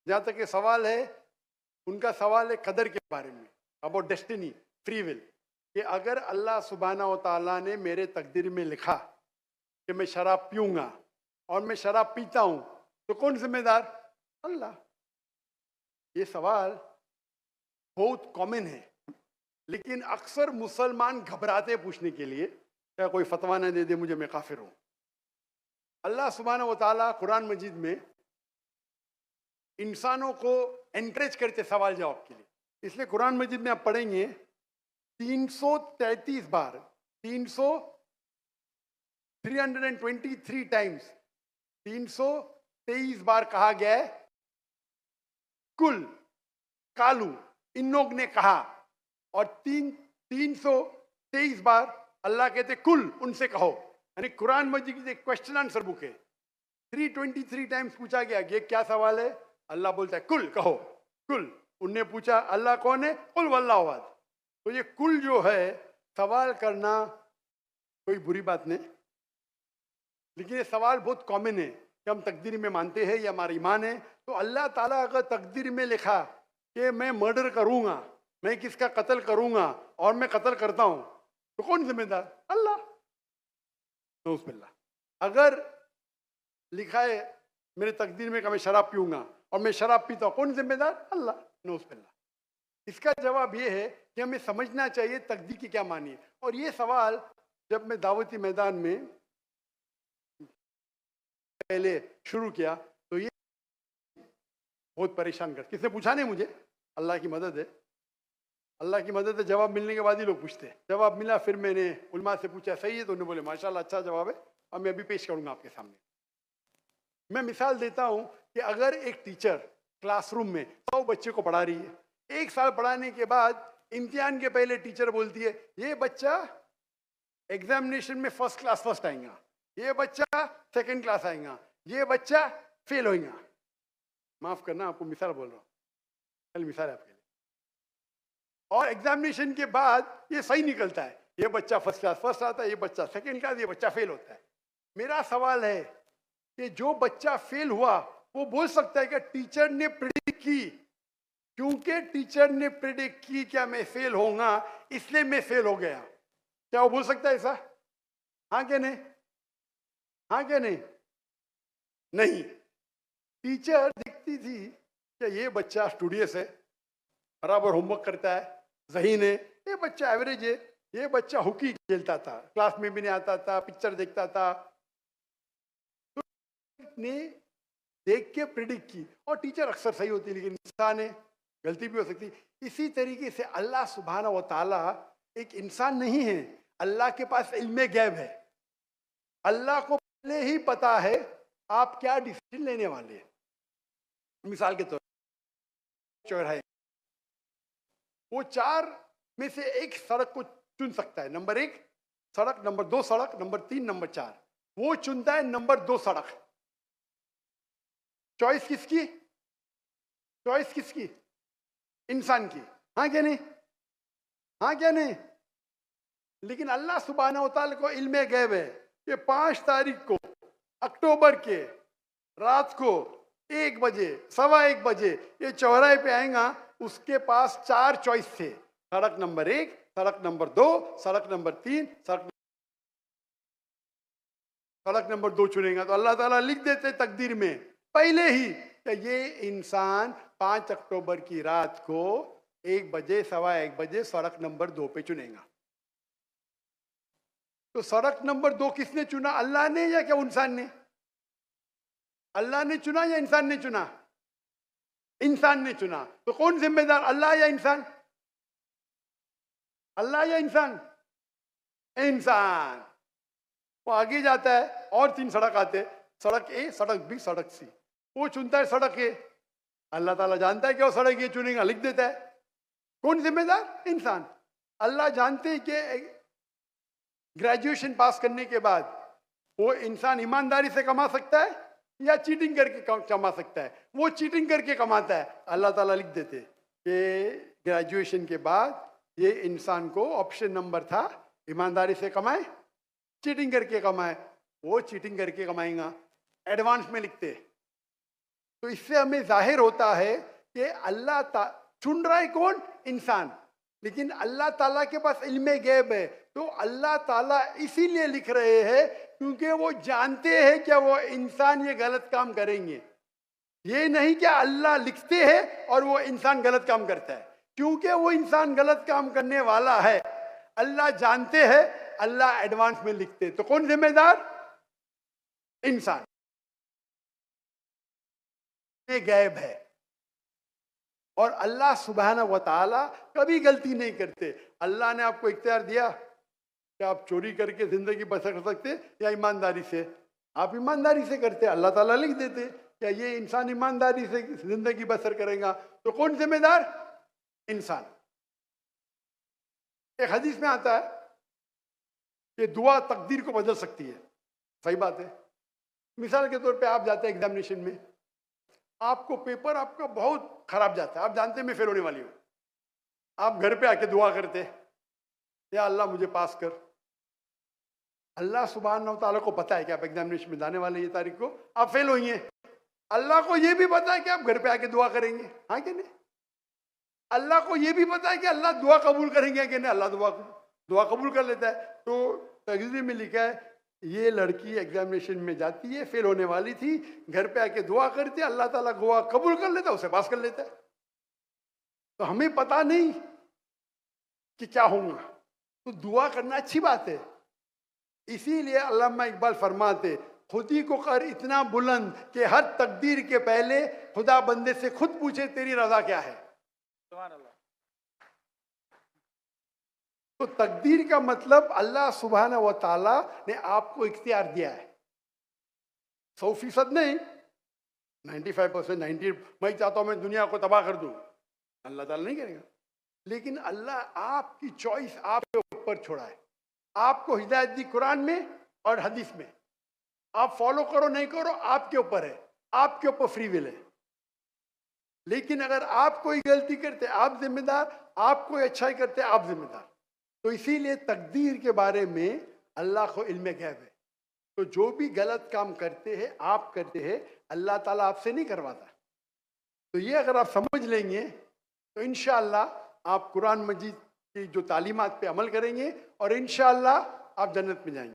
जहाँ तक ये सवाल है, उनका सवाल है कदर के बारे में, अबाउट डेस्टिनी, फ्री विल, कि अगर अल्लाह सुब्हानहू व तआला ने मेरे तकदीर में लिखा कि मैं शराब पीऊंगा और मैं शराब पीता हूं, तो कौन जिम्मेदार? अल्लाह। ये सवाल बहुत कॉमन है, लेकिन अक्सर मुसलमान घबराते हैं पूछने के लिए, क्या कोई फतवा न दे दे मुझे, मैं काफिर हूं। अल्लाह सुब्हानहू व तआला कुरान मजीद में इंसानों को एनकरेज करते सवाल जवाब के लिए, इसलिए कुरान मजीद में आप पढ़ेंगे 333 बार, 323 टाइम्स, 323 बार कहा गया है कुल, कालू, इन लोग ने कहा, और 323 बार अल्लाह कहते कुल, उनसे कहो। यानी कुरान मजीद की एक क्वेश्चन आंसर बुक है। 323 टाइम्स पूछा गया ये क्या सवाल है, अल्लाह बोलता है कुल, कहो कुल। उनने पूछा अल्लाह कौन है, कुल वल्लाहु अहद। तो ये कुल जो है, सवाल करना कोई बुरी बात नहीं, लेकिन ये सवाल बहुत कॉमन है कि हम तकदीर में मानते हैं, ये हमारा ईमान है। तो अल्लाह ताला अगर तकदीर में लिखा कि मैं मर्डर करूंगा, मैं किसका कत्ल करूंगा और मैं कत्ल करता हूं, तो कौन जिम्मेदार? अल्लाह। नऊज़ुबिल्लाह। अगर लिखा है मेरे तकदीर में कि मैं शराब पीऊंगा और मैं शराब पीता हूं, कौन जिम्मेदार? अल्लाह। नऊज़ुबिल्लाह। इसका जवाब ये है कि हमें समझना चाहिए तकदीर की क्या मानी है। और ये सवाल जब मैं दावती मैदान में पहले शुरू किया तो ये बहुत परेशान कर, किसने पूछा नहीं मुझे, अल्लाह की मदद है, अल्लाह की मदद है। जवाब मिलने के बाद ही लोग पूछते हैं। जवाब मिला, फिर मैंने उलमा से पूछा सही है, तो उन्होंने बोले माशाल्लाह अच्छा जवाब है, और मैं अभी पेश करूंगा आपके सामने। मैं मिसाल देता हूं कि अगर एक टीचर क्लासरूम में 100 बच्चे को पढ़ा रही है, 1 साल पढ़ाने के बाद इम्तिहान के पहले टीचर बोलती है ये बच्चा एग्जामिनेशन में फर्स्ट क्लास फर्स्ट आएगा, ये बच्चा सेकंड क्लास आएगा, ये बच्चा फेल होएगा। माफ करना, आपको मिसाल बोल रहा हूँ, कल मिसाल है आपके लिए। और एग्जामिनेशन के बाद ये सही निकलता है, ये बच्चा फर्स्ट क्लास फर्स्ट आता है, ये बच्चा सेकंड क्लास, ये बच्चा फेल होता है। मेरा सवाल है कि जो बच्चा फेल हुआ वो बोल सकता है कि टीचर ने प्रेडिक्ट की, क्योंकि टीचर ने प्रेडिक्ट की क्या मैं फेल होऊंगा, इसलिए मैं फेल हो गया। क्या वो बोल सकता है ऐसा? हाँ क्या नहीं? हाँ क्या नहीं? नहीं। टीचर देखती थी कि ये बच्चा स्टूडियस है, बराबर होमवर्क करता है, ज़हीन है, ये बच्चा एवरेज है, ये बच्चा हॉकी खेलता था, क्लास में भी नहीं आता था, पिक्चर देखता था, तो ने देख के प्रिडिक्ट की। और टीचर अक्सर सही होती है, लेकिन इंसान है, गलती भी हो सकती। इसी तरीके से अल्लाह सुब्हानहू व तआला एक इंसान नहीं है, अल्लाह के पास इल्मे गैब है। अल्लाह को पहले ही पता है आप क्या डिसीजन लेने वाले हैं। मिसाल के तौर चौराहे, वो 4 में से एक सड़क को चुन सकता है, नंबर 1 सड़क, नंबर 2 सड़क, नंबर 3, नंबर 4। वो चुनता है नंबर 2 सड़क। चॉइस किसकी? चॉइस किसकी? इंसान की। हाँ क्या नहीं? हाँ क्या नहीं? लेकिन अल्लाह सुब्हानहू व तआला को इल्मे गैब है कि 5 तारीख को अक्टूबर के रात को 1 बजे, 1:15 बजे ये चौराहे पे आएगा। उसके पास 4 चॉइस थे, सड़क नंबर 1, सड़क नंबर 2, सड़क नंबर 3, सड़क नंबर 2 चुनेगा। तो अल्लाह ताला लिख देते तकदीर में पहले ही कि ये इंसान 5 अक्टूबर की रात को 1 बजे, 1:15 बजे सड़क नंबर 2 पे चुनेगा। तो सड़क नंबर 2 किसने चुना, अल्लाह ने या क्या इंसान ने? अल्लाह ने चुना या इंसान ने चुना? इंसान ने चुना। तो कौन जिम्मेदार, अल्लाह या इंसान? अल्लाह या इंसान? इंसान। वो आगे जाता है और 3 सड़क आते, सड़क ए, सड़क बी, सड़क सी। वो चुनता है सड़क ए, अल्लाह ताला जानता है कि वो सड़क ए चुनेगा, लिख देता है। कौन जिम्मेदार? इंसान। अल्लाह जानते हैं कि ग्रेजुएशन पास करने के बाद वो इंसान ईमानदारी से कमा सकता है या चीटिंग करके कमा सकता है। वो चीटिंग करके कमाता है, अल्लाह ताला लिख देते कि ग्रेजुएशन के बाद ये इंसान को ऑप्शन नंबर था ईमानदारी से कमाए, चीटिंग करके कमाए। वो चीटिंग करके कमाएगा, एडवांस में लिखते। तो इससे हमें जाहिर होता है कि चुन रहा है कौन? इंसान। लेकिन अल्लाह ताला के पास इल्म गैब है, तो अल्लाह ताला इसीलिए लिख रहे हैं क्योंकि वो जानते हैं क्या वो इंसान ये गलत काम करेंगे। ये नहीं कि अल्लाह लिखते हैं और वो इंसान गलत काम करता है, क्योंकि वो इंसान गलत काम करने वाला है, अल्लाह जानते हैं, अल्लाह एडवांस में लिखते हैं। तो कौन जिम्मेदार? इंसान। ये गैब है और अल्लाह सुब्हाना व तआला कभी गलती नहीं करते। अल्लाह ने आपको इख्तियार दिया कि आप चोरी करके जिंदगी बसर कर सकते या ईमानदारी से। आप ईमानदारी से करते, अल्लाह ताला लिख देते क्या ये इंसान ईमानदारी से जिंदगी बसर करेगा, तो कौन जिम्मेदार? इंसान। एक हदीस में आता है कि दुआ तकदीर को बदल सकती है। सही बात है। मिसाल के तौर पे आप जाते हैं एग्जामिनेशन में, आपको पेपर आपका बहुत खराब जाता है, आप जानते हैं मैं फेल होने वाली हूँ, आप घर पे आके दुआ करते या अल्लाह मुझे पास कर। अल्लाह सुब्हानहू व तआला को पता है कि आप एग्जामिनेशन में जाने वाले ये तारीख को आप फेल होंगे। अल्लाह को ये भी पता है कि आप घर पे आके दुआ करेंगे, हाँ कि नहीं? अल्लाह को ये भी पता है कि अल्लाह दुआ कबूल करेंगे कि नहीं। अल्लाह दुआ कबूल कर लेता है। तो तकदीर में लिखा है ये लड़की एग्जामिनेशन में जाती है, फेल होने वाली थी, घर पे आके दुआ करती है, अल्लाह ताला दुआ कबूल कर लेता है, उसे पास कर लेता है। तो हमें पता नहीं कि क्या होगा, तो दुआ करना अच्छी बात है। इसीलिए अल्लामा इकबाल फरमाते खुदी को कर इतना बुलंद कि हर तकदीर के पहले खुदा बंदे से खुद पूछे तेरी रजा क्या है। सुभान अल्लाह। तो तकदीर का मतलब अल्लाह सुब्हाना व तआला ने आपको इख्तियार दिया है। 100% नहीं, 95%, 90। मैं चाहता हूं मैं दुनिया को तबाह कर दूं, अल्लाह ताला नहीं करेगा। लेकिन अल्लाह आपकी चॉइस आपके ऊपर छोड़ा है। आपको हिदायत दी कुरान में और हदीस में, आप फॉलो करो नहीं करो आपके ऊपर है, आपके ऊपर फ्री विल है। लेकिन अगर आप कोई गलती करते आप जिम्मेदार, आप कोई अच्छाई करते आप जिम्मेदार। तो इसीलिए तकदीर के बारे में अल्लाह को इल्म गैब है। तो जो भी गलत काम करते हैं आप करते हैं, अल्लाह ताला आपसे नहीं करवाता। तो ये अगर आप समझ लेंगे तो इंशाअल्लाह आप कुरान मजीद की जो तालीमात पे अमल करेंगे और इंशाअल्लाह आप जन्नत में जाएंगे।